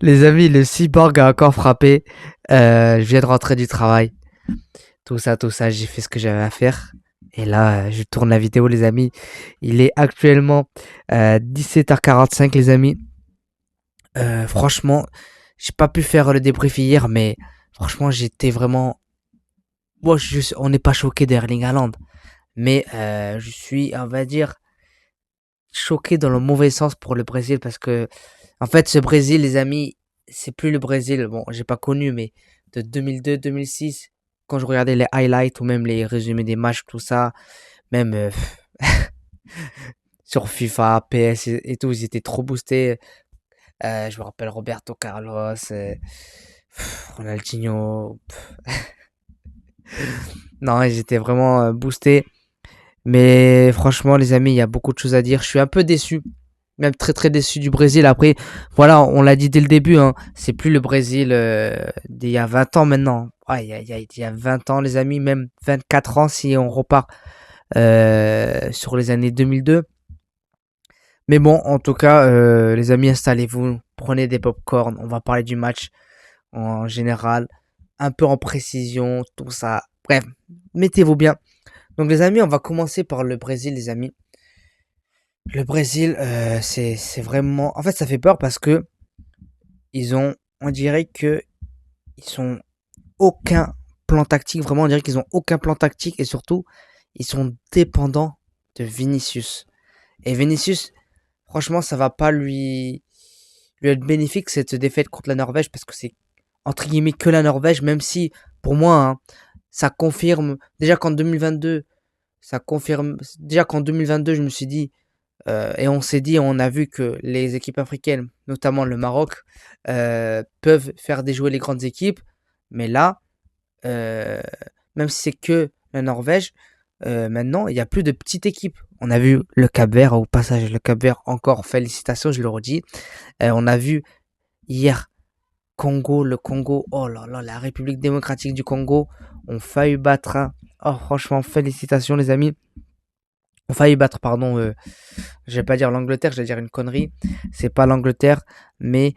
Les amis, le cyborg a encore frappé. Je viens de rentrer du travail. Tout ça, j'ai fait ce que j'avais à faire. Et là, je tourne la vidéo, les amis. Il est actuellement 17h45, les amis. Franchement, j'ai pas pu faire le débrief hier, mais franchement, j'étais vraiment. Bon, on n'est pas choqué d'Erling Haaland, mais je suis, on va dire, choqué dans le mauvais sens pour le Brésil parce que, en fait, ce Brésil, les amis, c'est plus le Brésil. Bon, j'ai pas connu, mais de 2002-2006, quand je regardais les highlights ou même les résumés des matchs, tout ça, même sur FIFA, PS et tout, ils étaient trop boostés. Je me rappelle Roberto Carlos, Ronaldinho. Non, ils étaient vraiment boostés. Mais franchement, les amis, il y a beaucoup de choses à dire. Je suis un peu déçu, même très très déçu du Brésil. Après, voilà, on l'a dit dès le début, hein, c'est plus le Brésil d'il y a 20 ans maintenant. Ouais, il y a 20 ans, les amis, même 24 ans si on repart sur les années 2002. Mais bon, en tout cas, les amis, installez-vous, prenez des pop-corn. On va parler du match en général, un peu en précision, tout ça. Bref, mettez-vous bien. Donc les amis, on va commencer par le Brésil, les amis. Le Brésil, c'est vraiment. En fait, ça fait peur parce que ils ont, on dirait que ils sont aucun plan tactique. Vraiment, on dirait qu'ils ont aucun plan tactique et surtout, ils sont dépendants de Vinicius. Et Vinicius, franchement, ça va pas lui être bénéfique cette défaite contre la Norvège parce que c'est entre guillemets que la Norvège, même si pour moi, hein, ça confirme déjà qu'en 2022, ça confirme déjà qu'en 2022, je me suis dit et on s'est dit, on a vu que les équipes africaines, notamment le Maroc, peuvent faire déjouer les grandes équipes. Mais là, euh, même si c'est que la Norvège, maintenant, il n'y a plus de petites équipes. On a vu le Cap-Vert, au passage, le Cap-Vert, encore félicitations, je le redis. On a vu hier Congo, le Congo, oh là là, la République démocratique du Congo, ont failli battre. Oh, franchement, félicitations, les amis. Ont failli battre, pardon, je vais pas dire l'Angleterre, je vais dire une connerie. C'est pas l'Angleterre, mais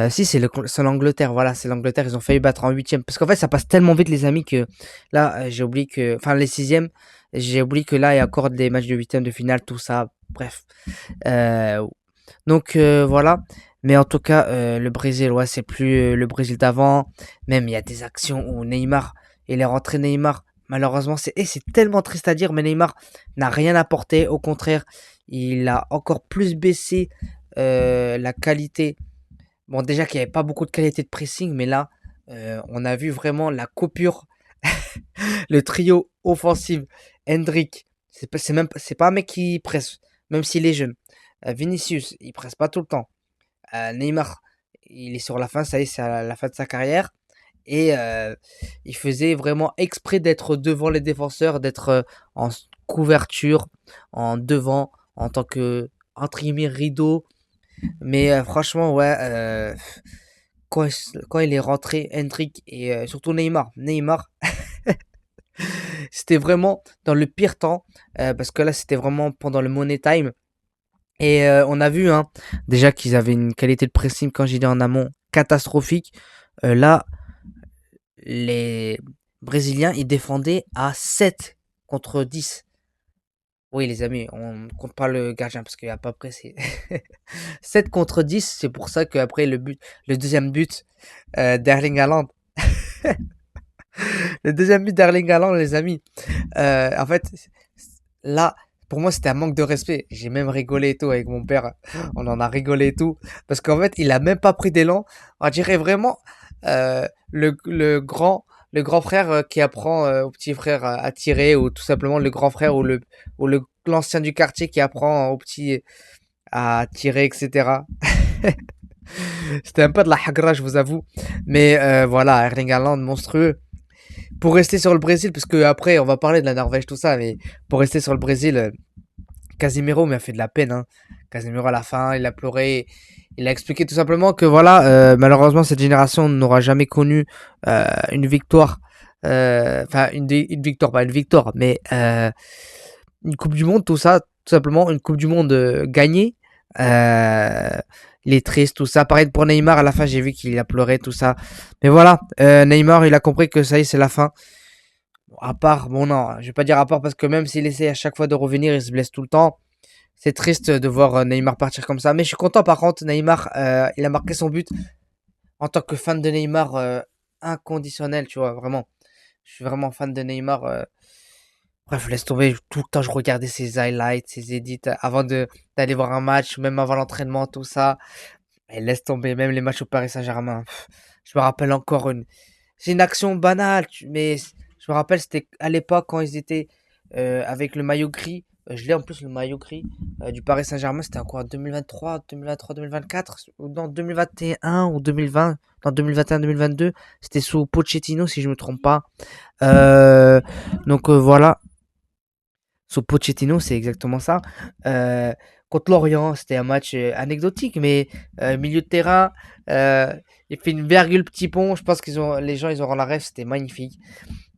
si c'est l'Angleterre, voilà, c'est l'Angleterre. Ils ont failli battre en huitième, parce qu'en fait ça passe tellement vite les amis que là j'ai oublié que, enfin les sixièmes, j'ai oublié que là il y a encore des matchs de huitième de finale, tout ça. Bref, Euh, donc voilà. Mais en tout cas, le Brésil, ouais, c'est plus le Brésil d'avant. Même il y a des actions où Neymar, il est rentré Neymar. Malheureusement, c'est tellement triste à dire, mais Neymar n'a rien apporté. Au contraire, il a encore plus baissé la qualité. Bon, déjà qu'il n'y avait pas beaucoup de qualité de pressing, mais là, on a vu vraiment la coupure. Le trio offensif, Hendrick, c'est pas un mec qui presse, même s'il est jeune. Vinicius, il presse pas tout le temps. Neymar, il est sur la fin, ça y est, c'est à la fin de sa carrière. Et il faisait vraiment exprès d'être devant les défenseurs, d'être en couverture, en devant, en tant que, entre guillemets, rideau. Mais franchement, ouais, quand il est rentré, Hendrick et surtout Neymar, c'était vraiment dans le pire temps, parce que là, c'était vraiment pendant le Money Time. Et on a vu hein, déjà qu'ils avaient une qualité de pressing, quand j'ai dit en amont, catastrophique. Là, les Brésiliens, ils défendaient à 7 contre 10. Oui, les amis, on ne compte pas le gardien parce qu'il n'y a pas pressé. 7 contre 10, c'est pour ça qu'après le deuxième but d'Erling Haaland, le deuxième but d'Erling Haaland, les amis, en fait, là, pour moi, c'était un manque de respect. J'ai même rigolé et tout avec mon père. On en a rigolé et tout. Parce qu'en fait, il a même pas pris d'élan. On dirait vraiment le grand frère qui apprend au petit frère à tirer, ou tout simplement le grand frère ou l'ancien du quartier qui apprend au petit à tirer, etc. C'était un peu de la hagra, je vous avoue. Mais voilà, Erling Haaland, monstrueux. Pour rester sur le Brésil, parce que après on va parler de la Norvège, tout ça, mais pour rester sur le Brésil, Casemiro m'a fait de la peine. Hein. Casemiro à la fin, il a pleuré. Il a expliqué tout simplement que voilà, malheureusement cette génération n'aura jamais connu une victoire. Enfin, une victoire, pas une victoire, mais une Coupe du Monde, tout ça, tout simplement une Coupe du Monde gagnée. Euh, il est triste, tout ça. Pareil pour Neymar, à la fin, j'ai vu qu'il a pleuré, tout ça. Mais voilà, Neymar, il a compris que ça y est, c'est la fin. Bon, à part, bon non, je vais pas dire à part parce que même s'il essaie à chaque fois de revenir, il se blesse tout le temps. C'est triste de voir Neymar partir comme ça. Mais je suis content par contre, Neymar, il a marqué son but en tant que fan de Neymar inconditionnel, tu vois, vraiment. Je suis vraiment fan de Neymar. Bref, laisse tomber, tout le temps je regardais ses highlights, ses edits avant de d'aller voir un match, même avant l'entraînement, tout ça. Et laisse tomber, même les matchs au Paris Saint-Germain. Je me rappelle encore c'est une action banale, mais je me rappelle, c'était à l'époque quand ils étaient avec le maillot gris. Je l'ai en plus le maillot gris du Paris Saint-Germain. C'était en quoi? 2023, 2023, 2024 ou non 2021 ou 2020? Non 2021, 2022. C'était sous Pochettino si je me trompe pas. Euh, donc voilà, sous Pochettino, c'est exactement ça. Euh, Contre Lorient, c'était un match anecdotique, mais milieu de terrain, euh, il fait une virgule petit pont. Je pense les gens, ils auront la ref, c'était magnifique.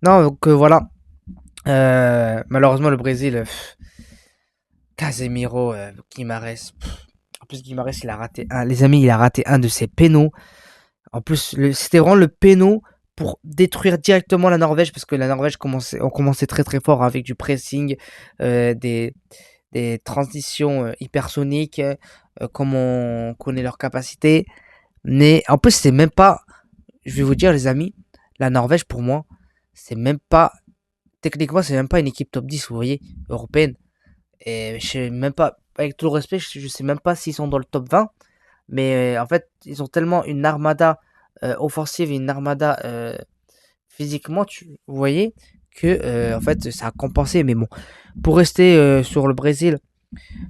Non, donc voilà. Malheureusement, le Brésil, Casemiro, Guimarães. En plus, Guimarães, il a raté un. Les amis, il a raté un de ses pénaux. En plus, c'était vraiment le péno pour détruire directement la Norvège, parce que la Norvège on commençait très très fort avec du pressing, euh, des, des transitions hypersoniques, comme on connaît leur capacité. Mais en plus, c'est même pas, je vais vous dire les amis, la Norvège pour moi, c'est même pas, techniquement, c'est même pas une équipe top 10, vous voyez, européenne. Et je sais même pas, avec tout le respect, je sais même pas s'ils sont dans le top 20. Mais en fait, ils ont tellement une armada offensive et une armada physiquement, vous voyez, que en fait, ça a compensé. Mais bon, pour rester sur le Brésil,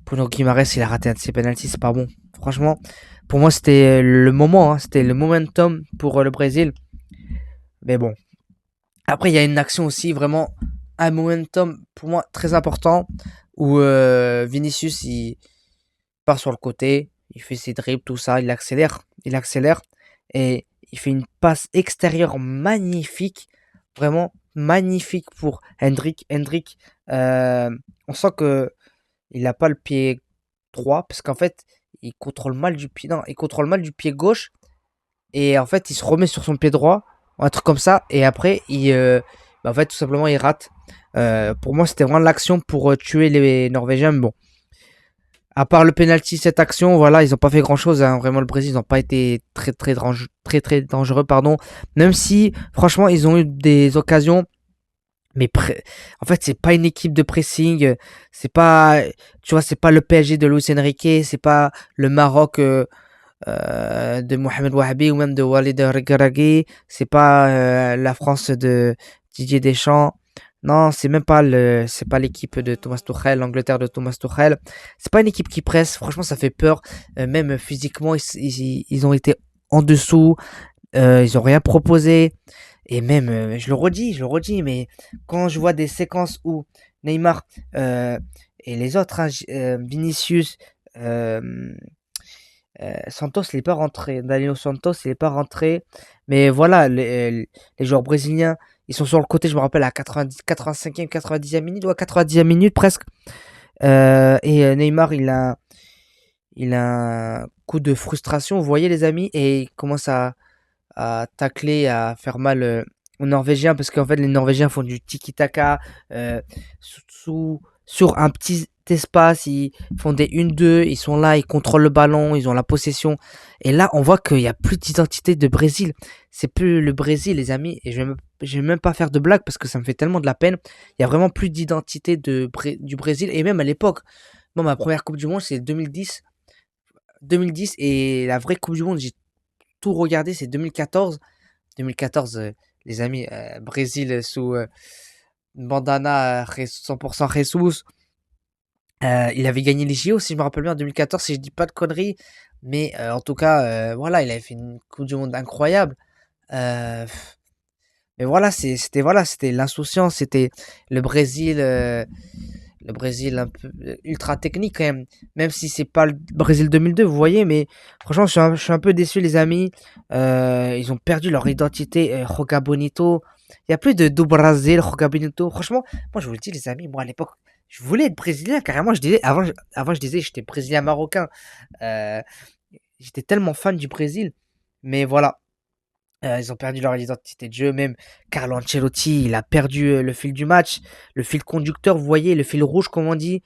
Bruno Guimaraes, il a raté un de ses penalties, c'est pas bon. Franchement, pour moi, c'était le moment, hein, c'était le momentum pour le Brésil. Mais bon, après, il y a une action aussi, vraiment, un momentum pour moi très important, où Vinicius, il part sur le côté, il fait ses dribbles, tout ça, il accélère, et il fait une passe extérieure magnifique, vraiment magnifique pour Hendrik. Hendrik, on sent que il n'a pas le pied droit, parce qu'en fait, il contrôle mal du pied, non, il contrôle mal du pied gauche, et en fait, il se remet sur son pied droit, un truc comme ça, et après, en fait, tout simplement, il rate. Pour moi, c'était vraiment l'action pour tuer les Norvégiens, mais bon. À part le penalty, cette action, voilà, ils n'ont pas fait grand-chose, hein. Vraiment, le Brésil, ils n'ont pas été très dangereux, pardon. Même si, franchement, ils ont eu des occasions, mais en fait, c'est pas une équipe de pressing. C'est pas, tu vois, c'est pas le PSG de Luis Enrique, c'est pas le Maroc de Mohamed Wahabi ou même de Walid Regragui, c'est pas la France de Didier Deschamps. Non, c'est pas l'équipe de Thomas Tuchel, l'Angleterre de Thomas Tuchel. C'est pas une équipe qui presse. Franchement, ça fait peur. Même physiquement, ils ont été en dessous. Ils ont rien proposé. Et même, je le redis, mais quand je vois des séquences où Neymar et les autres, hein, Vinicius, euh, Santos, il n'est pas rentré. Danilo Santos, il n'est pas rentré. Mais voilà, les joueurs brésiliens, ils sont sur le côté, je me rappelle, à 90, 85e, 90e minute, ou à 90e minute presque. Et Neymar, il a un coup de frustration, vous voyez les amis, et il commence à tacler, à faire mal aux Norvégiens, parce qu'en fait, les Norvégiens font du tiki-taka sur un petit espace, ils font des 1-2, ils sont là, ils contrôlent le ballon, ils ont la possession. Et là, on voit qu'il n'y a plus d'identité de Brésil. C'est plus le Brésil, les amis, et je vais même pas faire de blague parce que ça me fait tellement de la peine. Il y a vraiment plus d'identité du Brésil, et même à l'époque, moi, ma première Coupe du Monde, c'est 2010. 2010, et la vraie Coupe du Monde, j'ai tout regardé, c'est 2014. 2014, les amis, Brésil sous bandana 100% Jesus. Il avait gagné les JO, si je me rappelle bien, en 2014, si je dis pas de conneries. Mais en tout cas, voilà, il avait fait une Coupe du Monde incroyable. Euh, mais voilà, c'était l'insouciance, c'était le Brésil, le Brésil un peu ultra technique quand même. Même si c'est pas le Brésil 2002, vous voyez. Mais franchement, je suis un peu déçu, les amis. Ils ont perdu leur identité. Joga Bonito. Il y a plus de do Brasil, Joga Bonito. Franchement, moi je vous le dis, les amis, moi à l'époque, Je voulais être brésilien, carrément. Je disais, avant, je disais, j'étais brésilien marocain. Euh, J'étais tellement fan du Brésil. Mais voilà, ils ont perdu leur identité de jeu. Même Carlo Ancelotti, il a perdu le fil du match, le fil conducteur, vous voyez, le fil rouge, comme on dit,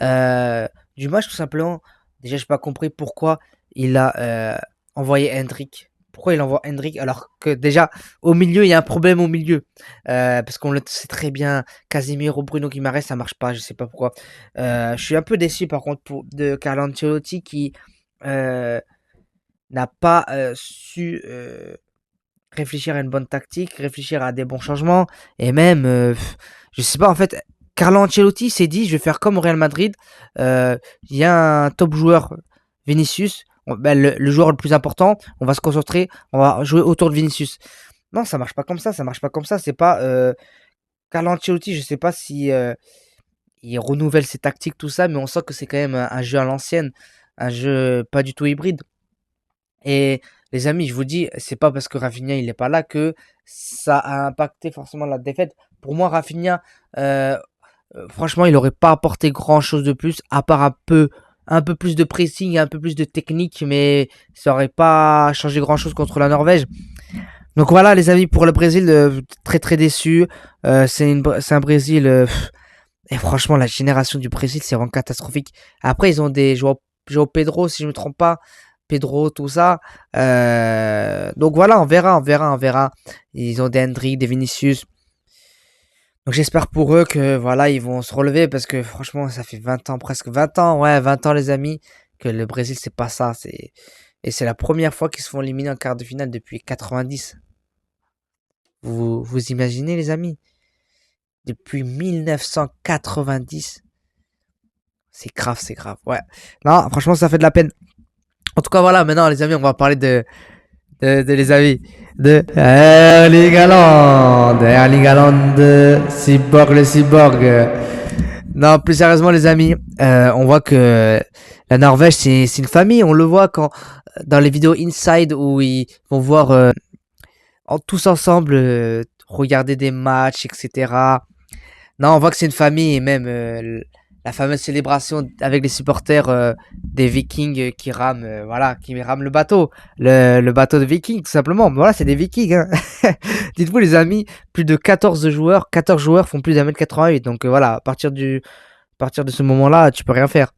du match, tout simplement. Déjà, j'ai pas compris pourquoi il a envoyé Hendrick. Pourquoi il envoie Hendrick alors que déjà au milieu il y a un problème au milieu. Parce qu'on le sait très bien, Casemiro, Bruno Guimaraes ça marche pas, je sais pas pourquoi. Je suis un peu déçu par contre de Carlo Ancelotti qui euh, n'a pas su réfléchir à une bonne tactique, réfléchir à des bons changements, et même, je sais pas, en fait, Carlo Ancelotti s'est dit, je vais faire comme au Real Madrid, il y a un top joueur, Vinicius, ben, le joueur le plus important, on va se concentrer, on va jouer autour de Vinicius. Non, ça marche pas comme ça marche pas comme ça, c'est pas... Carlo Ancelotti, je sais pas si il renouvelle ses tactiques, tout ça, mais on sent que c'est quand même un jeu à l'ancienne, un jeu pas du tout hybride. Et les amis, je vous dis, c'est pas parce que Rafinha il est pas là que ça a impacté forcément la défaite. Pour moi, Rafinha, euh, franchement, il aurait pas apporté grand chose de plus, à part un peu plus de pressing, un peu plus de technique, mais ça aurait pas changé grand chose contre la Norvège. Donc voilà, les amis, pour le Brésil, très très déçu. C'est un Brésil, et franchement, la génération du Brésil, c'est vraiment catastrophique. Après, ils ont des joueurs Pedro, si je me trompe pas. Pedro, tout ça. Donc voilà, on verra. Ils ont des Hendrick, des Vinicius. Donc j'espère pour eux que voilà, ils vont se relever parce que franchement, ça fait 20 ans, presque 20 ans, ouais, 20 ans les amis, que le Brésil, c'est pas ça. Et c'est la première fois qu'ils se font éliminer en quart de finale depuis 90. Vous imaginez les amis? Depuis 1990. C'est grave, c'est grave. Ouais. Non, franchement, ça fait de la peine. En tout cas, voilà, maintenant, les amis, on va parler de les amis. De Erling Haaland. Erling Haaland, cyborg, le cyborg. Non, plus sérieusement, les amis, on voit que la Norvège, c'est une famille. On le voit quand, dans les vidéos Inside où ils vont voir tous ensemble regarder des matchs, etc. Non, on voit que c'est une famille et même la fameuse célébration avec les supporters des Vikings qui rament, voilà, qui rament le bateau, le bateau de Vikings tout simplement. Voilà, c'est des Vikings. Hein. Dites-vous les amis, plus de 14 joueurs font plus d'un mètre 88. Donc voilà, à partir de ce moment-là, tu peux rien faire.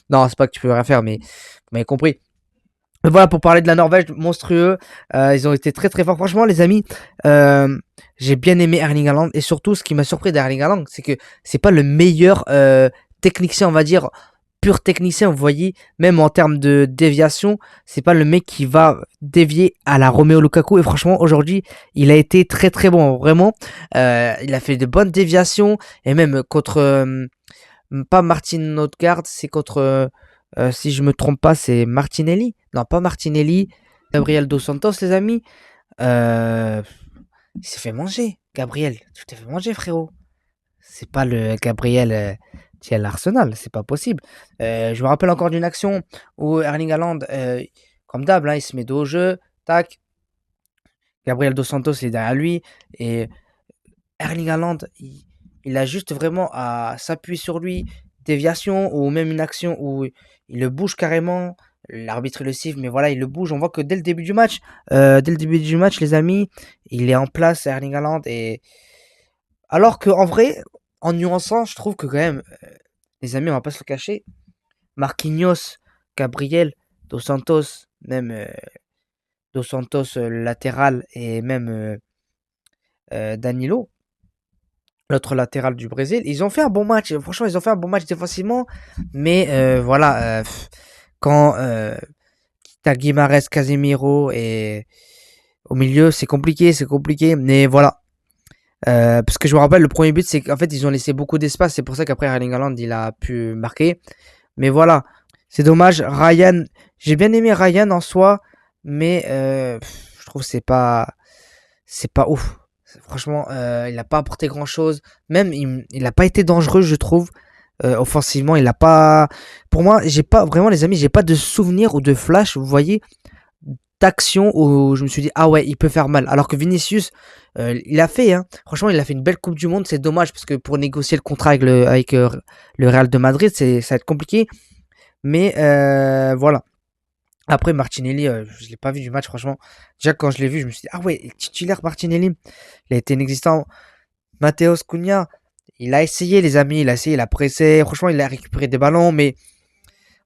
Non, c'est pas que tu peux rien faire, mais vous m'avez compris. Voilà pour parler de la Norvège, monstrueux. Ils ont été très très forts. Franchement, les amis, j'ai bien aimé Erling Haaland. Et surtout, ce qui m'a surpris d'Erling Haaland, c'est que c'est pas le meilleur technicien, on va dire, pur technicien. Vous voyez, même en termes de déviation, c'est pas le mec qui va dévier à la Romeo Lukaku. Et franchement, aujourd'hui, il a été très très bon. Vraiment, il a fait de bonnes déviations. Et même contre, pas Martin Odegaard, c'est contre... si je me trompe pas, c'est Martinelli. Non, pas Martinelli. Gabriel Dos Santos, les amis. Euh, il s'est fait manger. Gabriel, tu t'es fait manger, frérot. C'est pas le Gabriel qui est à l'Arsenal. C'est pas possible. Je me rappelle encore d'une action où Erling Haaland, comme d'hab, hein, il se met dos au jeu. Tac. Gabriel Dos Santos, il est derrière lui. Et Erling Haaland, il a juste vraiment à s'appuyer sur lui, déviation ou même une action où il le bouge carrément. L'arbitre le siffle, mais voilà, il le bouge. On voit que dès le début du match, les amis, il est en place, Erling Haaland. Et alors que en vrai, en nuançant, je trouve que quand même, les amis, on va pas se le cacher, Marquinhos, Gabriel, Dos Santos, même Dos Santos latéral et même Danilo, l'autre latéral du Brésil. Ils ont fait un bon match. Franchement, ils ont fait un bon match défensivement. Mais voilà, quand t'as Guimarães, Casemiro et au milieu, c'est compliqué, c'est compliqué. Mais voilà. Parce que je me rappelle, le premier but, c'est qu'en fait, ils ont laissé beaucoup d'espace. C'est pour ça qu'après, Erling Haaland, il a pu marquer. Mais voilà, c'est dommage. Ryan, j'ai bien aimé Ryan en soi. Mais je trouve que c'est pas ouf. Franchement, il n'a pas apporté grand chose. Même, il n'a pas été dangereux, je trouve. Offensivement, il n'a pas. Pour moi, j'ai pas vraiment, les amis, j'ai pas de souvenir ou de flash, vous voyez, d'actions où je me suis dit, ah ouais, il peut faire mal. Alors que Vinicius, il a fait, hein. Franchement, il a fait une belle Coupe du Monde. C'est dommage parce que pour négocier le contrat avec le Real de Madrid, ça va être compliqué. Mais voilà. Après, Martinelli, je l'ai pas vu du match, franchement. Déjà, quand je l'ai vu, je me suis dit, ah ouais, titulaire Martinelli. Il a été inexistant. Matheus Cunha, il a essayé, les amis. Il a essayé, il a pressé. Franchement, il a récupéré des ballons, mais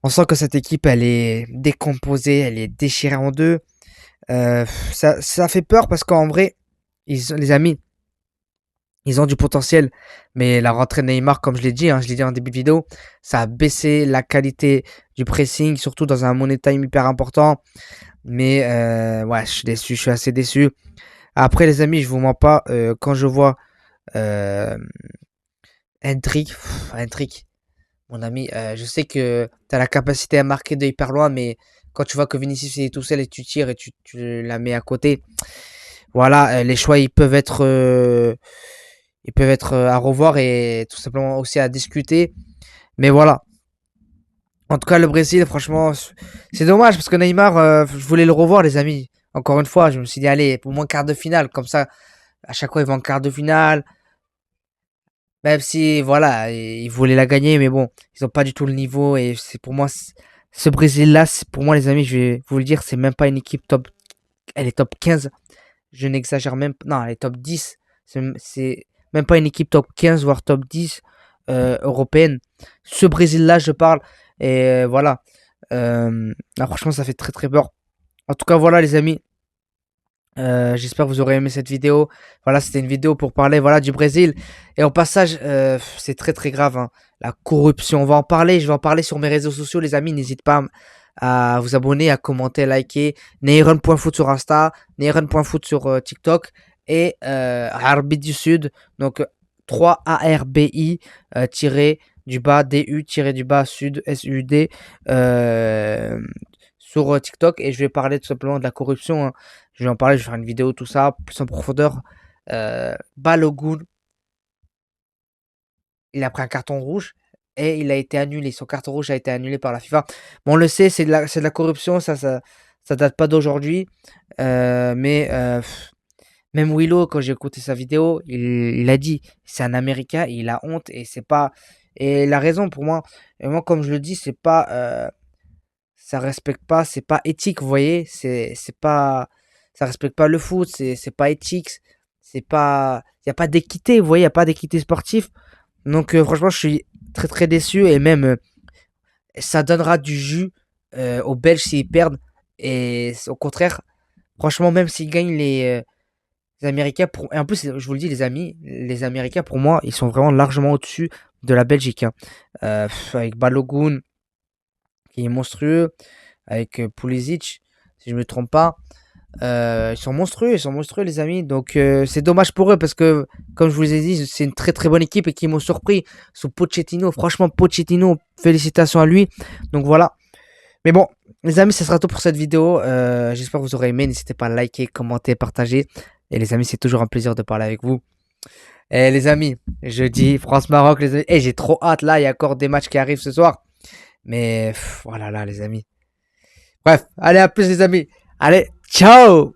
on sent que cette équipe, elle est décomposée, elle est déchirée en deux. Ça fait peur parce qu'en vrai, les amis, ils ont du potentiel. Mais la rentrée de Neymar, comme je l'ai dit, hein, je l'ai dit en début de vidéo, ça a baissé la qualité du pressing, surtout dans un money time hyper important. Mais ouais, je suis déçu, je suis assez déçu. Après, les amis, je vous mens pas, quand je vois euh, Hendrick, mon ami, je sais que tu as la capacité à marquer de hyper loin, mais quand tu vois que Vinicius est tout seul et tu tires et tu la mets à côté, voilà, les choix ils peuvent être à revoir et tout simplement aussi à discuter. Mais voilà. En tout cas, le Brésil, franchement, c'est dommage parce que Neymar, je voulais le revoir, les amis. Encore une fois, je me suis dit, allez, pour moins quart de finale, comme ça, à chaque fois, ils vont en quart de finale. Même si, voilà, ils voulaient la gagner, mais bon, ils n'ont pas du tout le niveau. Et c'est pour moi, ce Brésil-là, pour moi, les amis, je vais vous le dire, c'est même pas une équipe top. Elle est top 15. Je n'exagère même pas. Non, elle est top 10. C'est même pas une équipe top 15, voire top 10 européenne. Ce Brésil-là, je parle. Et voilà. Franchement, ça fait très très peur. En tout cas, voilà, les amis. J'espère que vous aurez aimé cette vidéo. Voilà, c'était une vidéo pour parler voilà, du Brésil. Et au passage, c'est très très grave, hein, la corruption. On va en parler. Je vais en parler sur mes réseaux sociaux, les amis. N'hésitez pas à vous abonner, à commenter, à liker. Neyron.foot sur Insta, Neyron.foot sur TikTok et Arbitre du Sud. Donc 3 ARBI tiré du bas DU tiré du bas Sud SUD sur TikTok. Et je vais parler tout simplement de la corruption, hein. Je vais en parler, je vais faire une vidéo, tout ça, plus en profondeur. Balogun, il a pris un carton rouge et il a été annulé. Son carton rouge a été annulé par la FIFA. Bon, on le sait, c'est de la corruption, ça date pas d'aujourd'hui. Mais même Willow, quand j'ai écouté sa vidéo, il a dit, c'est un Américain, il a honte et c'est pas. Et la raison pour moi, et moi comme je le dis, c'est pas, ça respecte pas, c'est pas éthique, vous voyez, c'est pas, ça respecte pas le foot, c'est pas éthique, c'est pas, y a pas d'équité, vous voyez, y a pas d'équité sportive. Donc franchement, je suis très très déçu et même ça donnera du jus aux Belges s'ils perdent et au contraire, franchement, même s'ils gagnent les Américains, et en plus, je vous le dis, les amis, les Américains pour moi, ils sont vraiment largement au-dessus de la Belgique, hein. Avec Balogun qui est monstrueux, avec Pulisic, si je me trompe pas. Ils sont monstrueux les amis. Donc c'est dommage pour eux parce que, comme je vous ai dit, c'est une très très bonne équipe et qui m'ont surpris sous Pochettino. Franchement, Pochettino, félicitations à lui. Donc voilà. Mais bon, les amis, ce sera tout pour cette vidéo. J'espère que vous aurez aimé. N'hésitez pas à liker, commenter, partager. Et les amis, c'est toujours un plaisir de parler avec vous. Et les amis, jeudi, France-Maroc, les amis. Et j'ai trop hâte là. Il y a encore des matchs qui arrivent ce soir. Mais voilà là, les amis. Bref, allez, à plus les amis. Allez, ciao!